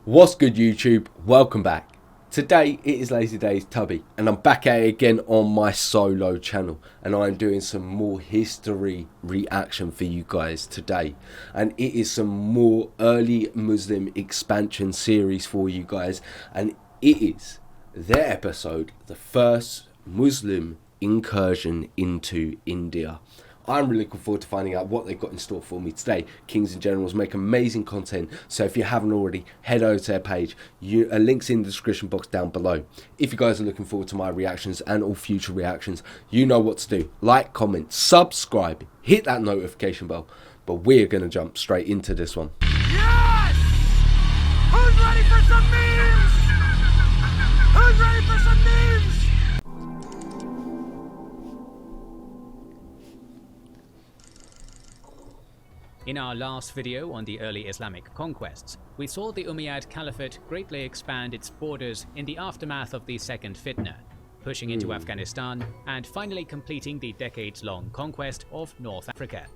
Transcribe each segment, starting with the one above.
What's good, YouTube? Welcome back. Today it is Lazy Daze Tubby and I'm back at it again on my solo channel, and I'm doing some more history reaction for you guys today, and it is some more early Muslim expansion series for you guys, and it is their episode, the first Muslim incursion into India. I'm really looking forward to finding out what they've got in store for me today. Kings and Generals make amazing content, so if you haven't already, head over to their page. Links in the description box down below. If you guys are looking forward to my reactions and all future reactions, you know what to do. Like, comment, subscribe, hit that notification bell. But we're going to jump straight into this one. Yes! Who's ready for some memes? Who's ready for some memes? In our last video on the early Islamic conquests, we saw the Umayyad Caliphate greatly expand its borders in the aftermath of the Second Fitna, pushing into Afghanistan and finally completing the decades-long conquest of North Africa.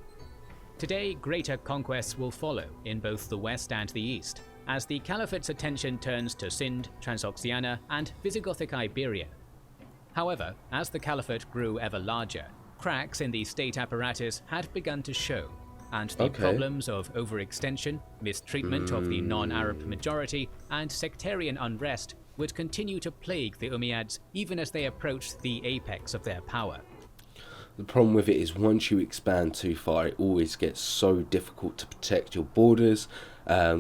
Today, greater conquests will follow in both the west and the east, as the Caliphate's attention turns to Sind, Transoxiana, and Visigothic Iberia. However, as the Caliphate grew ever larger, cracks in the state apparatus had begun to show, and the problems of overextension, mistreatment of the non-Arab majority, and sectarian unrest would continue to plague the Umayyads even as they approached the apex of their power. The problem with it is once you expand too far, it always gets so difficult to protect your borders,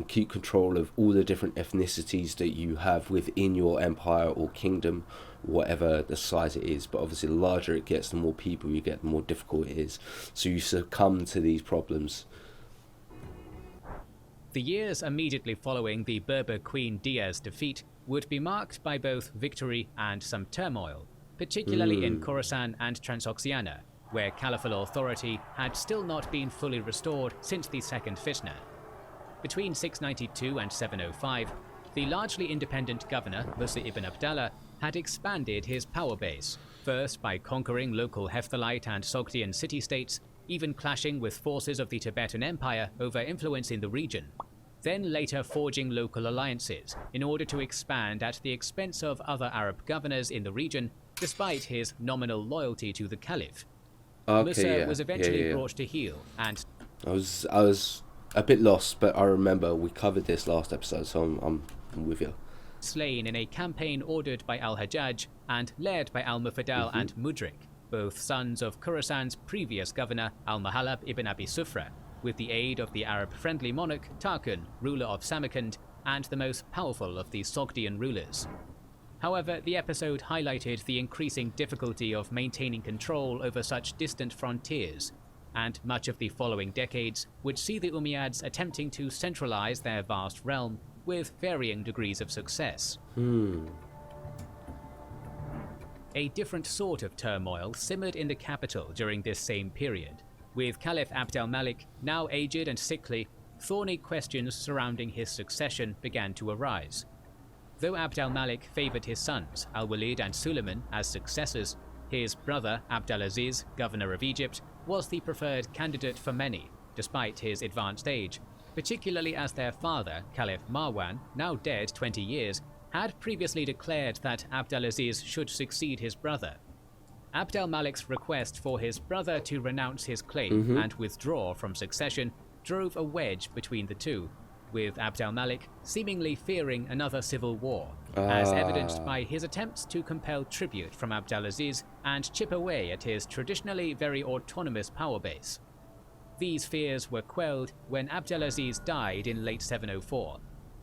keep control of all the different ethnicities that you have within your empire or kingdom, whatever the size it is. But obviously the larger it gets, the more people you get, the more difficult it is. So you succumb to these problems. The years immediately following the Berber Queen Dia's defeat would be marked by both victory and some turmoil, particularly in Khorasan and Transoxiana, where caliphal authority had still not been fully restored since the Second Fitna. Between 692 and 705, the largely independent governor, Musa ibn Abdallah, had expanded his power base, first by conquering local Hephthalite and Sogdian city-states, even clashing with forces of the Tibetan Empire over influence in the region, then later forging local alliances in order to expand at the expense of other Arab governors in the region, despite his nominal loyalty to the Caliph. Musa was eventually brought to heel, and I was a bit lost, but I remember we covered this last episode, so I'm with you. Slain in a campaign ordered by al-Hajjaj and led by al-Mufadal and Mudrik, both sons of Khorasan's previous governor al-Mahalab ibn Abi Sufra, with the aid of the Arab-friendly monarch Tarkhan, ruler of Samarkand and the most powerful of the Sogdian rulers. However, the episode highlighted the increasing difficulty of maintaining control over such distant frontiers, and much of the following decades would see the Umayyads attempting to centralize their vast realm with varying degrees of success. A different sort of turmoil simmered in the capital during this same period. With Caliph Abd al-Malik now aged and sickly, thorny questions surrounding his succession began to arise. Though Abd al-Malik favored his sons, al-Walid and Suleiman, as successors, his brother Abdulaziz, governor of Egypt, was the preferred candidate for many, despite his advanced age, particularly as their father, Caliph Marwan, now dead 20 years, had previously declared that Abdulaziz should succeed his brother. Abd al-Malik's request for his brother to renounce his claim and withdraw from succession drove a wedge between the two, with Abd al-Malik seemingly fearing another civil war, as evidenced by his attempts to compel tribute from Abdulaziz and chip away at his traditionally very autonomous power base. These fears were quelled when Abdulaziz died in late 704,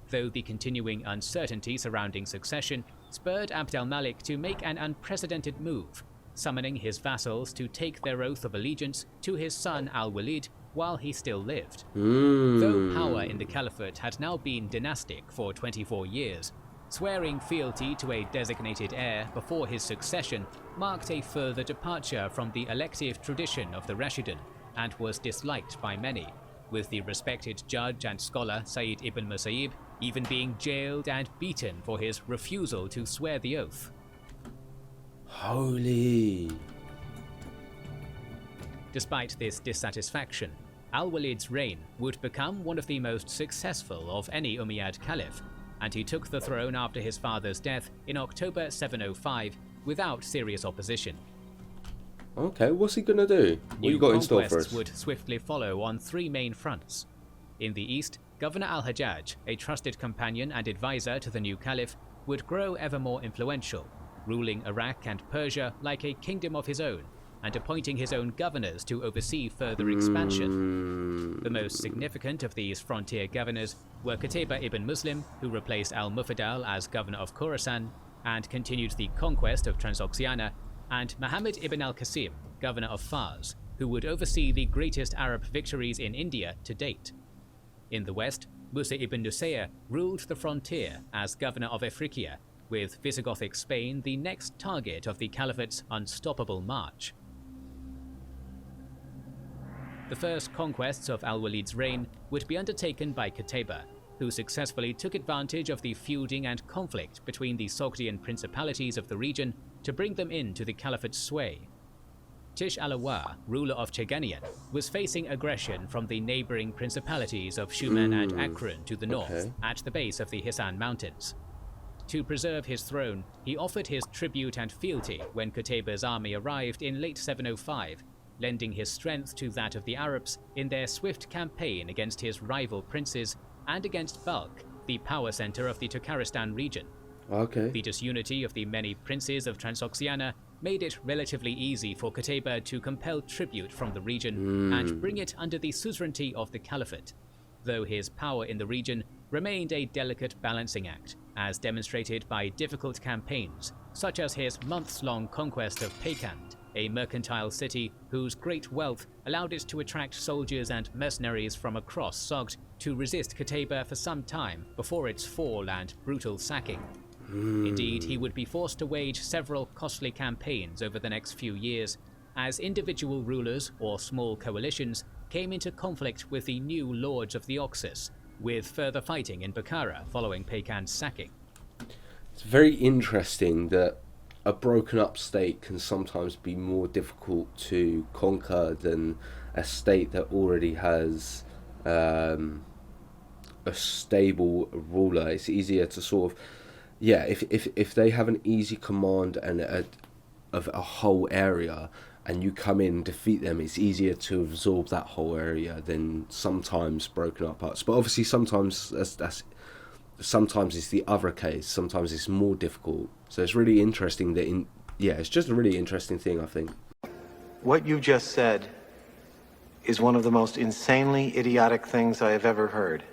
though the continuing uncertainty surrounding succession spurred Abd al-Malik to make an unprecedented move, summoning his vassals to take their oath of allegiance to his son al-Walid while he still lived. Though power in the Caliphate had now been dynastic for 24 years, swearing fealty to a designated heir before his succession marked a further departure from the elective tradition of the Rashidun, and was disliked by many, with the respected judge and scholar Sayyid ibn Musayyib even being jailed and beaten for his refusal to swear the oath. Holy. Despite this dissatisfaction, al-Walid's reign would become one of the most successful of any Umayyad caliph, and he took the throne after his father's death in October 705 without serious opposition. Okay, what's he gonna do? What New you got in store for conquests us? would swiftly follow on three main fronts. In the east, Governor al-Hajjaj, a trusted companion and advisor to the new caliph, would grow ever more influential, ruling Iraq and Persia like a kingdom of his own, and appointing his own governors to oversee further expansion. The most significant of these frontier governors were Qutayba ibn Muslim, who replaced al-Mufaddal as governor of Khorasan and continued the conquest of Transoxiana, and Muhammad ibn al-Qasim, governor of Fars, who would oversee the greatest Arab victories in India to date. In the west, Musa ibn Nusayr ruled the frontier as governor of Afriqiya, with Visigothic Spain the next target of the caliphate's unstoppable march. The first conquests of al-Walid's reign would be undertaken by Qutayba, who successfully took advantage of the feuding and conflict between the Sogdian principalities of the region to bring them into the caliphate's sway. Tish al-Awar, ruler of Cheganian, was facing aggression from the neighboring principalities of Shuman and Akron to the north, at the base of the Hisan Mountains. To preserve his throne, he offered his tribute and fealty when Qutayba's army arrived in late 705, lending his strength to that of the Arabs in their swift campaign against his rival princes and against Balkh, the power center of the Turkaristan region. The disunity of the many princes of Transoxiana made it relatively easy for Qutayba to compel tribute from the region and bring it under the suzerainty of the caliphate, though his power in the region remained a delicate balancing act, as demonstrated by difficult campaigns, such as his months-long conquest of Peykand, a mercantile city whose great wealth allowed it to attract soldiers and mercenaries from across Sogd to resist Qutayba for some time before its fall and brutal sacking. Indeed, he would be forced to wage several costly campaigns over the next few years, as individual rulers or small coalitions came into conflict with the new lords of the Oxus, with further fighting in Bukhara following Peykand's sacking. It's very interesting that a broken up state can sometimes be more difficult to conquer than a state that already has a stable ruler. It's easier to sort of, if they have an easy command and of a whole area, and you come in and defeat them, it's easier to absorb that whole area than sometimes broken up parts. But obviously sometimes sometimes it's the other case. Sometimes it's more difficult. So it's really interesting that it's just a really interesting thing, I think. What you just said is one of the most insanely idiotic things I have ever heard.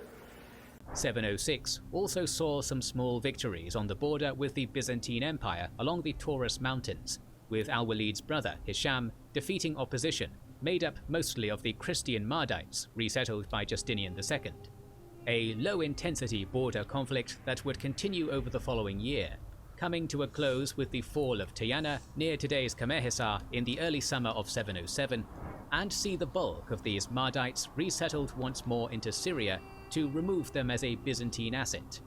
706 also saw some small victories on the border with the Byzantine Empire along the Taurus Mountains, with al-Walid's brother Hisham defeating opposition made up mostly of the Christian Mardites resettled by Justinian II. A low-intensity border conflict that would continue over the following year, coming to a close with the fall of Tayana near today's Kamehisar in the early summer of 707, and see the bulk of these Mardites resettled once more into Syria to remove them as a Byzantine asset.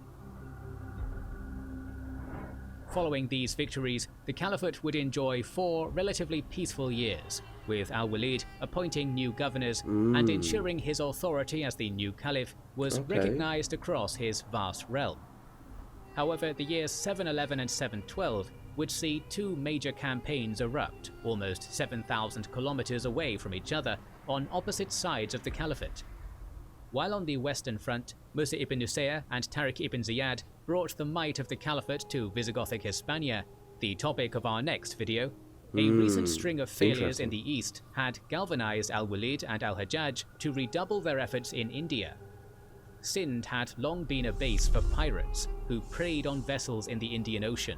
Following these victories, the Caliphate would enjoy 4 relatively peaceful years, with al-Walid appointing new governors and ensuring his authority as the new Caliph was recognized across his vast realm. However, the years 711 and 712 would see 2 major campaigns erupt, almost 7,000 kilometers away from each other, on opposite sides of the Caliphate. While on the western front, Musa ibn Nusayr and Tariq ibn Ziyad brought the might of the Caliphate to Visigothic Hispania, the topic of our next video, a recent string of failures in the east had galvanized al-Walid and al-Hajjaj to redouble their efforts in India. Sind had long been a base for pirates who preyed on vessels in the Indian Ocean,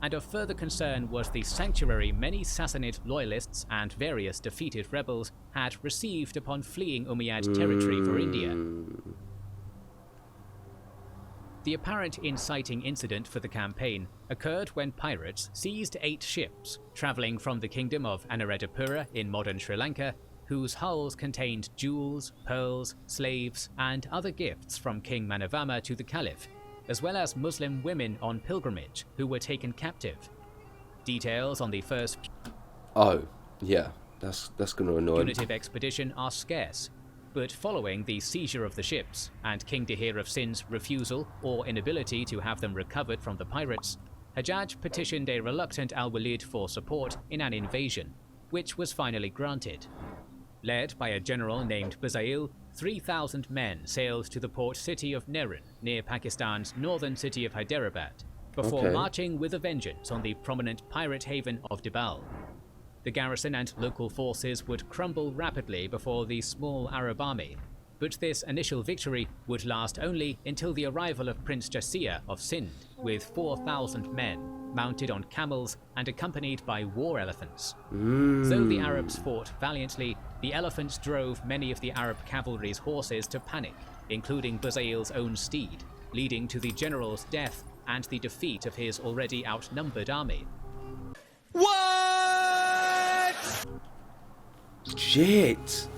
and of further concern was the sanctuary many Sassanid loyalists and various defeated rebels had received upon fleeing Umayyad territory for India. The apparent inciting incident for the campaign occurred when pirates seized 8 ships travelling from the kingdom of Anuradhapura in modern Sri Lanka, whose hulls contained jewels, pearls, slaves, and other gifts from King Manavama to the Caliph, as well as Muslim women on pilgrimage who were taken captive. Details on the first that's going to annoy punitive expedition are scarce, But following the seizure of the ships, and King Thire of Sind's refusal or inability to have them recovered from the pirates, Hajjaj petitioned a reluctant Al-Walid for support in an invasion, which was finally granted. Led by a general named Buzail, 3,000 men sailed to the port city of Nerin, near Pakistan's northern city of Hyderabad, before marching with a vengeance on the prominent pirate haven of Dibal. The garrison and local forces would crumble rapidly before the small Arab army, but this initial victory would last only until the arrival of Prince Jasir of Sind with 4,000 men, mounted on camels and accompanied by war elephants. Though the Arabs fought valiantly, the elephants drove many of the Arab cavalry's horses to panic, including Buzail's own steed, leading to the general's death and the defeat of his already outnumbered army. What? Shit!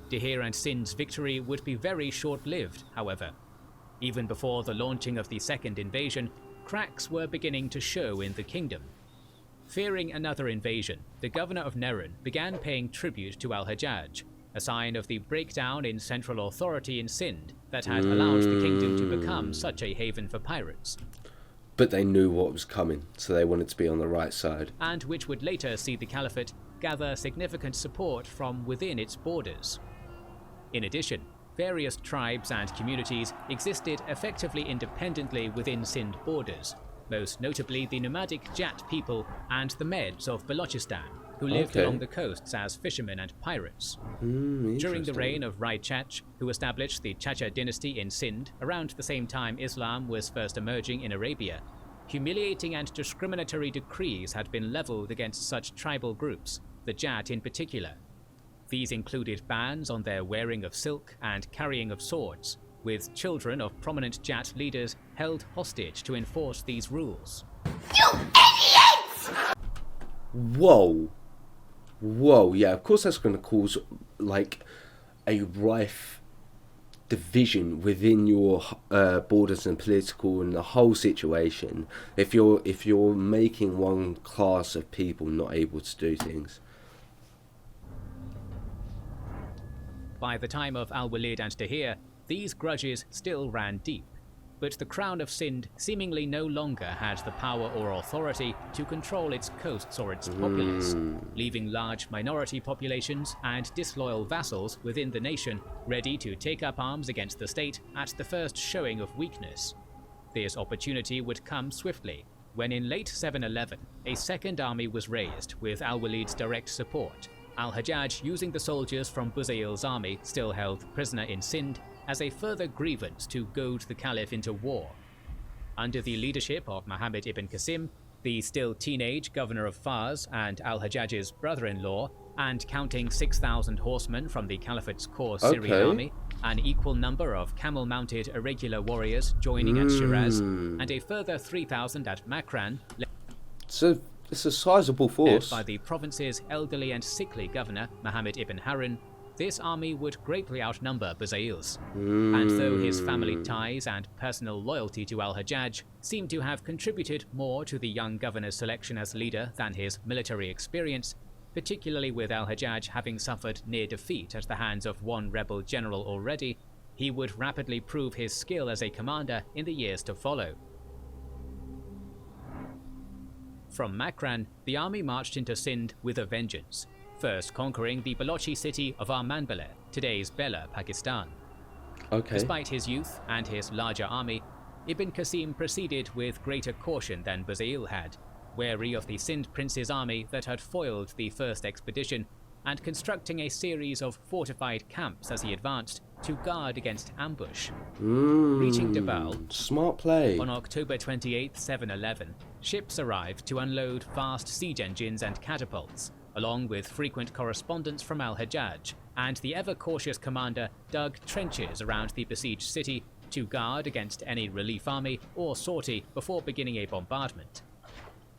Thire and Sind's victory would be very short-lived, however. Even before the launching of the second invasion, cracks were beginning to show in the kingdom. Fearing another invasion, the governor of Nerin began paying tribute to Al-Hajjaj, a sign of the breakdown in central authority in Sind that had allowed the kingdom to become such a haven for pirates. But they knew what was coming, so they wanted to be on the right side. And which would later see the caliphate gather significant support from within its borders. In addition, various tribes and communities existed effectively independently within Sind borders, most notably the nomadic Jat people and the Meds of Balochistan, who lived along the coasts as fishermen and pirates. During the reign of Rai Chach, who established the Chacha dynasty in Sind around the same time Islam was first emerging in Arabia, humiliating and discriminatory decrees had been leveled against such tribal groups, the Jat in particular. These included bans on their wearing of silk and carrying of swords, with children of prominent Jat leaders held hostage to enforce these rules. You idiots! Whoa. Whoa, yeah, of course that's going to cause, like, a rife division within your borders and political and the whole situation if you're making one class of people not able to do things. By the time of Al-Walid and Thire, these grudges still ran deep, but the Crown of Sind seemingly no longer had the power or authority to control its coasts or its populace, leaving large minority populations and disloyal vassals within the nation ready to take up arms against the state at the first showing of weakness. This opportunity would come swiftly, when in late 711, a second army was raised with Al-Walid's direct support, Al-Hajjaj using the soldiers from Buzail's army still held prisoner in Sind as a further grievance to goad the Caliph into war. Under the leadership of Muhammad ibn Qasim, the still teenage governor of Fars and Al-Hajjaj's brother-in-law, and counting 6,000 horsemen from the Caliphate's core Syrian army, an equal number of camel-mounted irregular warriors joining at Shiraz, and a further 3,000 at Makran, So it's a sizable force. Led by the province's elderly and sickly governor, Muhammad ibn Harun, this army would greatly outnumber Buzail's. And though his family ties and personal loyalty to Al-Hajjaj seem to have contributed more to the young governor's selection as leader than his military experience, particularly with Al-Hajjaj having suffered near defeat at the hands of one rebel general already, he would rapidly prove his skill as a commander in the years to follow. From Makran, the army marched into Sind with a vengeance, first conquering the Balochi city of Armanbale, today's Bela, Pakistan. Despite his youth and his larger army, Ibn Qasim proceeded with greater caution than Buzail had, wary of the Sind prince's army that had foiled the first expedition, and constructing a series of fortified camps as he advanced to guard against ambush. Reaching Dibal, smart play. On October 28, 711, ships arrived to unload vast siege engines and catapults, along with frequent correspondence from Al-Hajjaj, and the ever-cautious commander dug trenches around the besieged city to guard against any relief army or sortie before beginning a bombardment.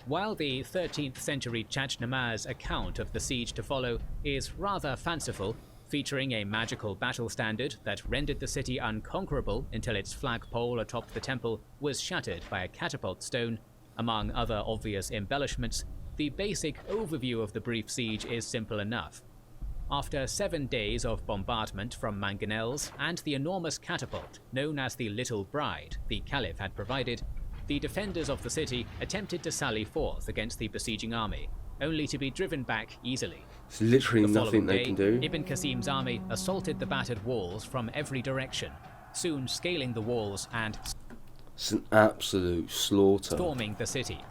While the 13th century Chachnamaz account of the siege to follow is rather fanciful, featuring a magical battle standard that rendered the city unconquerable until its flagpole atop the temple was shattered by a catapult stone, among other obvious embellishments, the basic overview of the brief siege is simple enough. After 7 days of bombardment from mangonels and the enormous catapult known as the Little Bride the Caliph had provided, the defenders of the city attempted to sally forth against the besieging army, only to be driven back easily. It's literally The nothing following they day, can do. Ibn Qasim's army assaulted the battered walls from every direction, soon scaling the walls and It's an absolute slaughter. storming the city.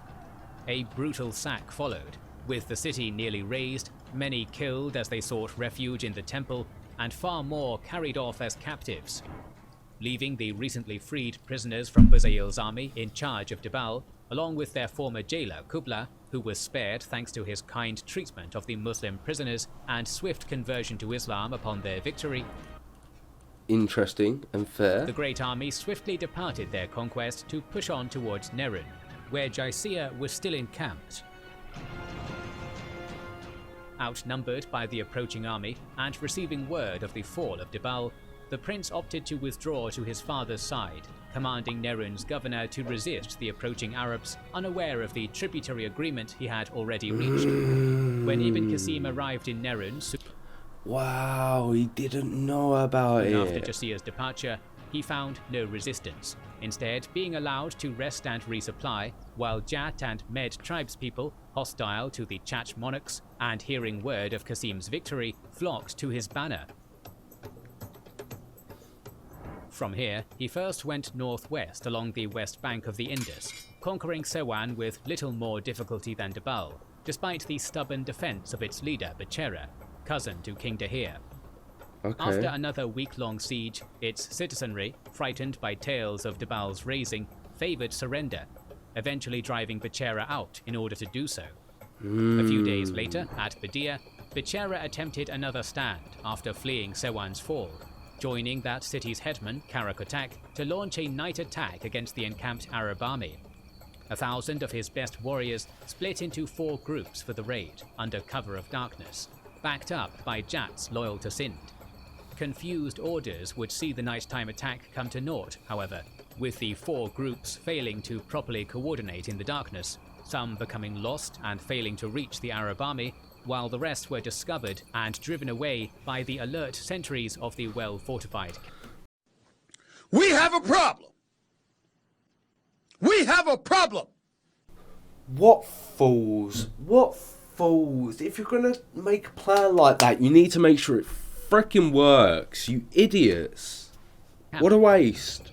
A brutal sack followed, with the city nearly razed, many killed as they sought refuge in the temple, and far more carried off as captives, leaving the recently freed prisoners from Buzayl's army in charge of Dibal, along with their former jailer Kubla, who was spared thanks to his kind treatment of the Muslim prisoners and swift conversion to Islam upon their victory. Interesting and fair. The great army swiftly departed their conquest to push on towards Nerun, where Jaisiya was still encamped. Outnumbered by the approaching army and receiving word of the fall of Dibal, the prince opted to withdraw to his father's side, commanding Nerun's governor to resist the approaching Arabs, unaware of the tributary agreement he had already reached. When Ibn Qasim arrived in Nerun, Wow, he didn't know about soon after it. Jaisiya's departure, he found no resistance, instead being allowed to rest and resupply, while Jat and Med tribespeople, hostile to the Chach monarchs and hearing word of Qasim's victory, flocked to his banner. From here, he first went northwest along the west bank of the Indus, conquering Sewan with little more difficulty than Dibal, despite the stubborn defense of its leader Bechera, cousin to King Dahir. Okay. After another week-long siege, its citizenry, frightened by tales of Dibal's raising, favored surrender, eventually driving Bechera out in order to do so. A few days later, at Badia, Bechera attempted another stand after fleeing Sewan's fall, joining that city's headman, Karakotak, to launch a night attack against the encamped Arab army. 1,000 of his best warriors split into 4 groups for the raid, under cover of darkness, backed up by Jats loyal to Sind. Confused orders would see the nighttime attack come to naught, however, with the 4 groups failing to properly coordinate in the darkness, some becoming lost and failing to reach the Arab army, while the rest were discovered and driven away by the alert sentries of the well-fortified. We have a problem. We have a problem. What fools? What fools? If you're gonna make a plan like that, you need to make sure it frickin' works. You idiots! What a waste.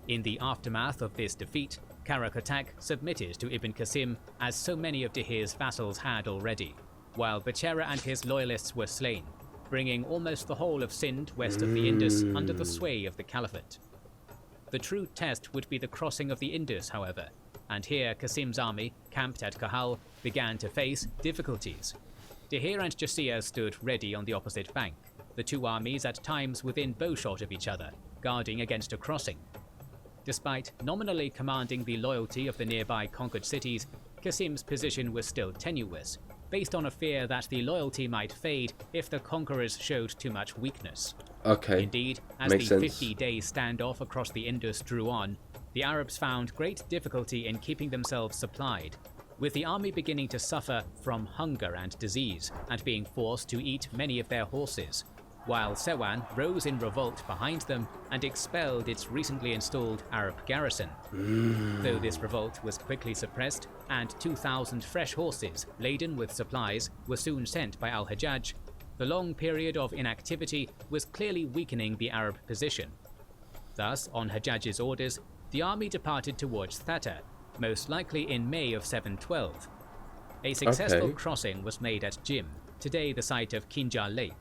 In the aftermath of this defeat, Karakotak submitted to Ibn Qasim as so many of Dahir's vassals had already, while Bechera and his loyalists were slain, bringing almost the whole of Sind west of the Indus under the sway of the Caliphate. The true test would be the crossing of the Indus, however, and here Qasim's army, camped at Kahal, began to face difficulties. Dahir and Jaisiya stood ready on the opposite bank, the 2 armies at times within bowshot of each other, guarding against a crossing. Despite nominally commanding the loyalty of the nearby conquered cities, Qasim's position was still tenuous, based on a fear that the loyalty might fade if the conquerors showed too much weakness. Okay. Indeed, as Makes the sense. 50-day standoff across the Indus drew on, the Arabs found great difficulty in keeping themselves supplied, with the army beginning to suffer from hunger and disease and being forced to eat many of their horses, while Sewan rose in revolt behind them and expelled its recently installed Arab garrison. Though this revolt was quickly suppressed and 2,000 fresh horses laden with supplies were soon sent by al-Hajjaj, the long period of inactivity was clearly weakening the Arab position. Thus, on Hajjaj's orders, the army departed towards Thatta, most likely in May of 712. A successful Okay. crossing was made at Jim, today the site of Kinjar Lake,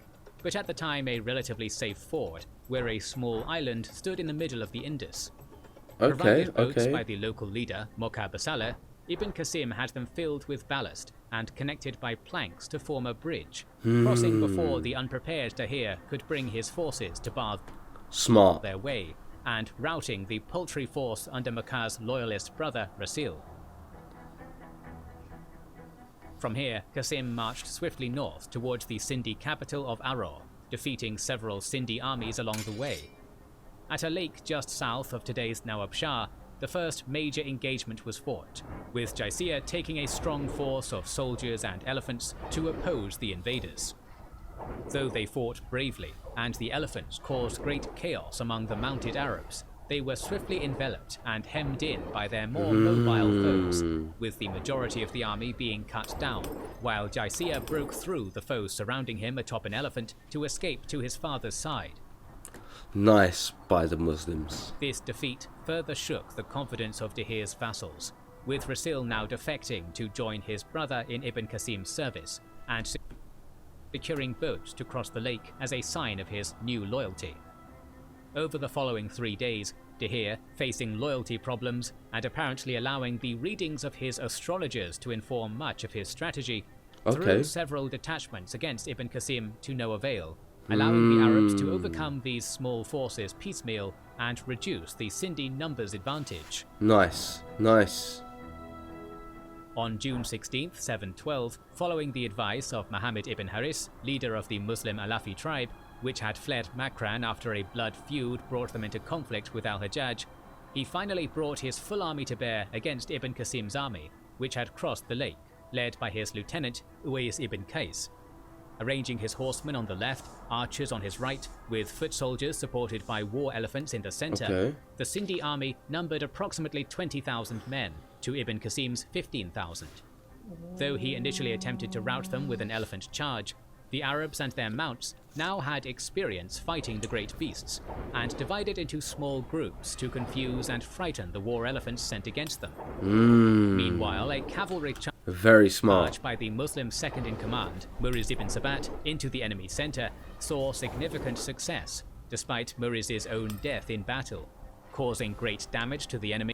but at the time a relatively safe ford, where a small island stood in the middle of the Indus. Okay, Provided boats by okay. the local leader, Mokha Basala, Ibn Qasim had them filled with ballast and connected by planks to form a bridge, crossing before the unprepared Dahir could bring his forces to bar Smart. their way, and routing the paltry force under Mokha's loyalist brother, Rasil. From here, Qasim marched swiftly north towards the Sindhi capital of Aror, defeating several Sindhi armies along the way. At a lake just south of today's Nawab Shah, the first major engagement was fought, with Jaysia taking a strong force of soldiers and elephants to oppose the invaders. Though they fought bravely, and the elephants caused great chaos among the mounted Arabs, they were swiftly enveloped and hemmed in by their more mobile foes, with the majority of the army being cut down, while Jaysia broke through the foes surrounding him atop an elephant to escape to his father's side. Nice by the Muslims. This defeat further shook the confidence of Dahir's vassals, with Rasil now defecting to join his brother in Ibn Qasim's service, and securing boats to cross the lake as a sign of his new loyalty. Over the following 3 days, Dahir, facing loyalty problems and apparently allowing the readings of his astrologers to inform much of his strategy, threw several detachments against Ibn Qasim to no avail, allowing the Arabs to overcome these small forces piecemeal and reduce the Sindhi numbers advantage. Nice, nice. On June 16, 712, following the advice of Muhammad ibn Haris, leader of the Muslim Alafi tribe, which had fled Makran after a blood feud brought them into conflict with al-Hajjaj, he finally brought his full army to bear against Ibn Qasim's army, which had crossed the lake, led by his lieutenant Uwais ibn Qais. Arranging his horsemen on the left, archers on his right, with foot soldiers supported by war elephants in the center, the Sindhi army numbered approximately 20,000 men to Ibn Qasim's 15,000. Though he initially attempted to rout them with an elephant charge, the Arabs and their mounts now had experience fighting the great beasts, and divided into small groups to confuse and frighten the war elephants sent against them. Meanwhile, a cavalry charge by the Muslim second-in-command, Muriz ibn Sabat, into the enemy center saw significant success, despite Muriz's own death in battle, causing great damage to the enemy.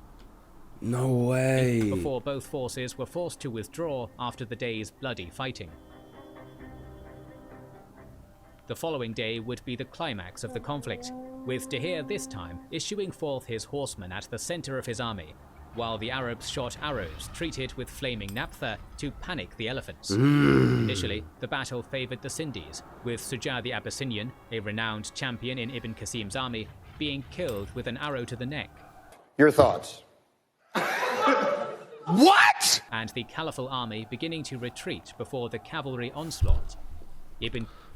No way! Before both forces were forced to withdraw after the day's bloody fighting. The following day would be the climax of the conflict, with Dahir this time issuing forth his horsemen at the center of his army, while the Arabs shot arrows treated with flaming naphtha to panic the elephants. Initially, the battle favored the Sindhis, with Suja the Abyssinian, a renowned champion in Ibn Qasim's army, being killed with an arrow to the neck. Your thoughts? What? And the Caliphal army beginning to retreat before the cavalry onslaught.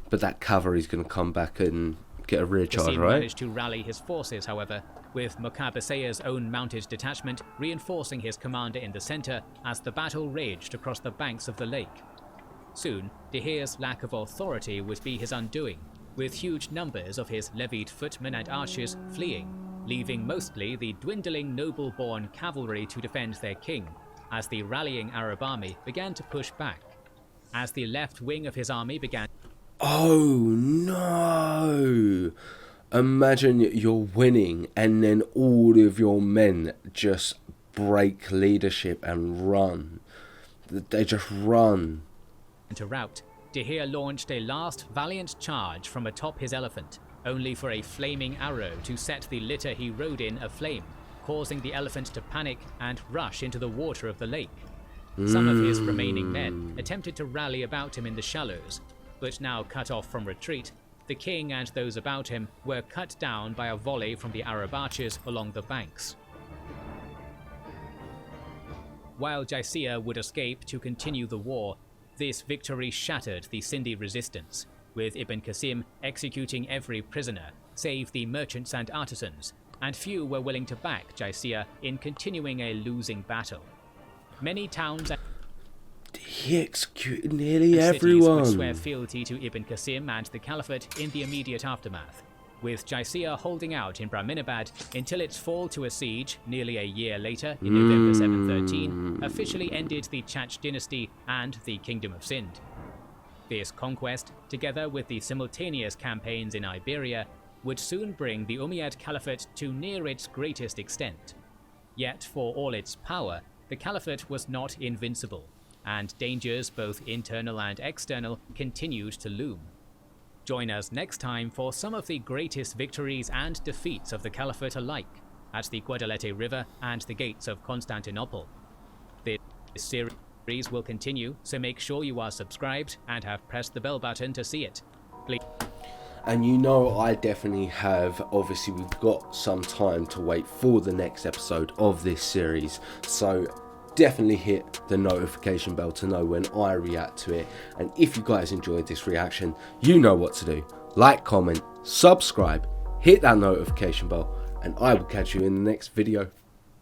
But that cavalry's going to come back and get a rear charge, Qasim right? managed to rally his forces, however, with Mukabaseya's own mounted detachment reinforcing his commander in the center as the battle raged across the banks of the lake. Soon, Dahir's lack of authority would be his undoing, with huge numbers of his levied footmen and archers fleeing, leaving mostly the dwindling noble-born cavalry to defend their king, as the rallying Arab army began to push back. As the left wing of his army began... Oh no! Imagine you're winning and then all of your men just break leadership and run. They just run. To rout, Dahir launched a last valiant charge from atop his elephant, only for a flaming arrow to set the litter he rode in aflame, causing the elephant to panic and rush into the water of the lake. Some of his remaining men attempted to rally about him in the shallows, but now cut off from retreat, the king and those about him were cut down by a volley from the Arab archers along the banks. While Jaysia would escape to continue the war, this victory shattered the Sindhi resistance, with Ibn Qasim executing every prisoner, save the merchants and artisans, and few were willing to back Jaysia in continuing a losing battle. Many towns and He executed nearly cities everyone. would swear fealty to Ibn Qasim and the Caliphate in the immediate aftermath, with Jaysia holding out in Brahminabad until its fall to a siege nearly a year later in November 713 officially ended the Chach dynasty and the Kingdom of Sind. This conquest, together with the simultaneous campaigns in Iberia, would soon bring the Umayyad Caliphate to near its greatest extent. Yet, for all its power, the Caliphate was not invincible, and dangers both internal and external continued to loom. Join us next time for some of the greatest victories and defeats of the Caliphate alike, at the Guadalete River and the gates of Constantinople. This series will continue, so make sure you are subscribed and have pressed the bell button to see it. Please. And you know I definitely have. Obviously we've got some time to wait for the next episode of this series, so definitely hit the notification bell to know when I react to it. And if you guys enjoyed this reaction, you know what to do. Like, comment, subscribe, hit that notification bell, and I will catch you in the next video.